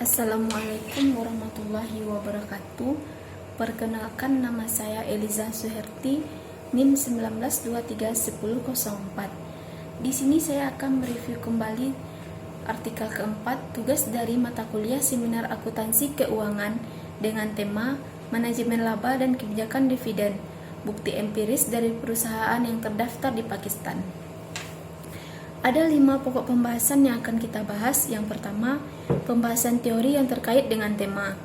Assalamualaikum warahmatullahi wabarakatuh. Perkenalkan, nama saya Eliza Suherti, NIM 19231004. Di sini saya akan mereview kembali artikel keempat, tugas dari mata kuliah Seminar Akuntansi Keuangan dengan tema Manajemen Laba dan Kebijakan Dividen, bukti empiris dari perusahaan yang terdaftar di Pakistan. Ada 5 pokok pembahasan yang akan kita bahas. Yang pertama, pembahasan teori yang terkait dengan tema.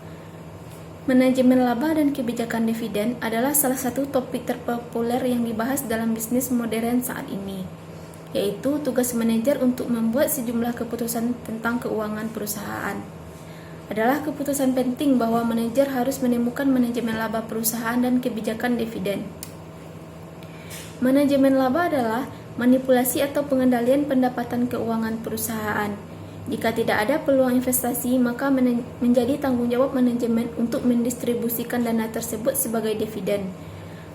Manajemen laba dan kebijakan dividen adalah salah satu topik terpopuler yang dibahas dalam bisnis modern saat ini, yaitu tugas manajer untuk membuat sejumlah keputusan tentang keuangan perusahaan. Adalah keputusan penting bahwa manajer harus menemukan manajemen laba perusahaan dan kebijakan dividen. Manajemen laba adalah manipulasi atau pengendalian pendapatan keuangan perusahaan. Jika tidak ada peluang investasi, maka menjadi tanggung jawab manajemen untuk mendistribusikan dana tersebut sebagai dividen.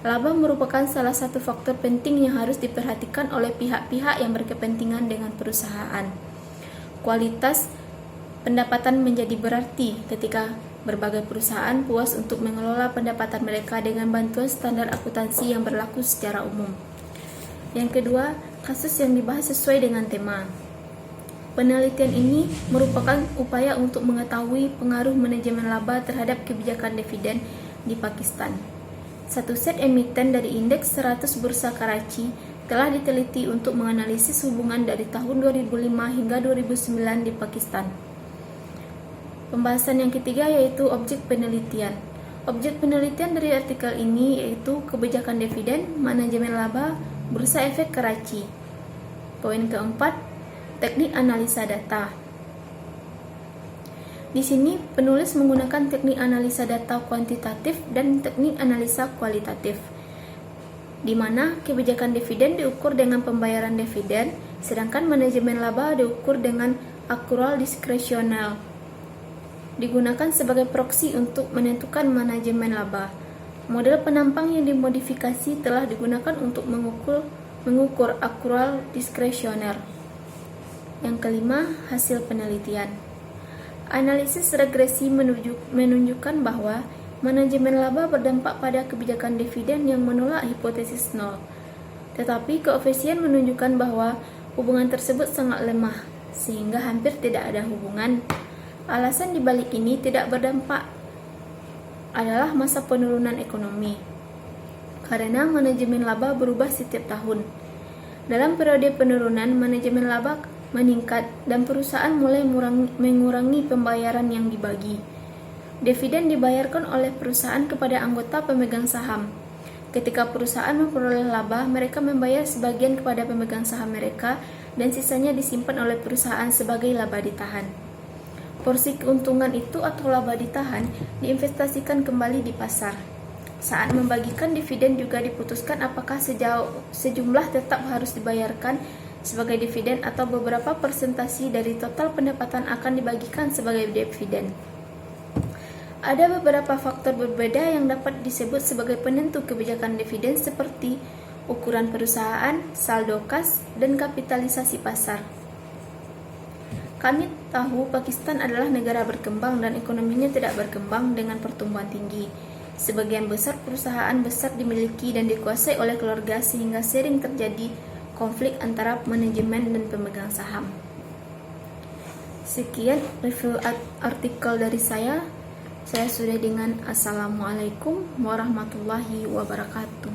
Laba merupakan salah satu faktor penting yang harus diperhatikan oleh pihak-pihak yang berkepentingan dengan perusahaan. Kualitas pendapatan menjadi berarti ketika berbagai perusahaan puas untuk mengelola pendapatan mereka dengan bantuan standar akuntansi yang berlaku secara umum. Yang kedua, kasus yang dibahas sesuai dengan tema. Penelitian ini merupakan upaya untuk mengetahui pengaruh manajemen laba terhadap kebijakan dividen di Pakistan. Satu set emiten dari indeks 100 Bursa Karachi telah diteliti untuk menganalisis hubungan dari tahun 2005 hingga 2009 di Pakistan. Pembahasan yang ketiga yaitu objek penelitian. Objek penelitian dari artikel ini yaitu kebijakan dividen, manajemen laba, Bursa Efek Karachi. Poin keempat, teknik analisa data. Di sini penulis menggunakan teknik analisa data kuantitatif dan teknik analisa kualitatif, di mana kebijakan dividen diukur dengan pembayaran dividen, sedangkan manajemen laba diukur dengan akrual diskresional. Digunakan sebagai proksi untuk menentukan manajemen laba. Model penampang yang dimodifikasi telah digunakan untuk mengukur akrual diskresioner. Yang kelima, hasil penelitian. Analisis regresi menunjukkan bahwa manajemen laba berdampak pada kebijakan dividen yang menolak hipotesis nol. Tetapi koefisien menunjukkan bahwa hubungan tersebut sangat lemah, sehingga hampir tidak ada hubungan. Alasan dibalik ini tidak berdampak adalah masa penurunan ekonomi, karena manajemen laba berubah setiap tahun. Dalam periode penurunan, manajemen laba meningkat dan perusahaan mulai mengurangi pembayaran yang dibagi. Dividen dibayarkan oleh perusahaan kepada anggota pemegang saham. Ketika perusahaan memperoleh laba, mereka membayar sebagian kepada pemegang saham mereka dan sisanya disimpan oleh perusahaan sebagai laba ditahan. Porsi keuntungan itu atau laba ditahan diinvestasikan kembali di pasar. Saat membagikan dividen juga diputuskan apakah sejumlah tetap harus dibayarkan sebagai dividen atau beberapa persentase dari total pendapatan akan dibagikan sebagai dividen. Ada beberapa faktor berbeda yang dapat disebut sebagai penentu kebijakan dividen seperti ukuran perusahaan, saldo kas, dan kapitalisasi pasar. Kami tahu Pakistan adalah negara berkembang dan ekonominya tidak berkembang dengan pertumbuhan tinggi. Sebagian besar perusahaan besar dimiliki dan dikuasai oleh keluarga sehingga sering terjadi konflik antara manajemen dan pemegang saham. Sekian review artikel dari saya. Saya sudah dengan Assalamualaikum warahmatullahi wabarakatuh.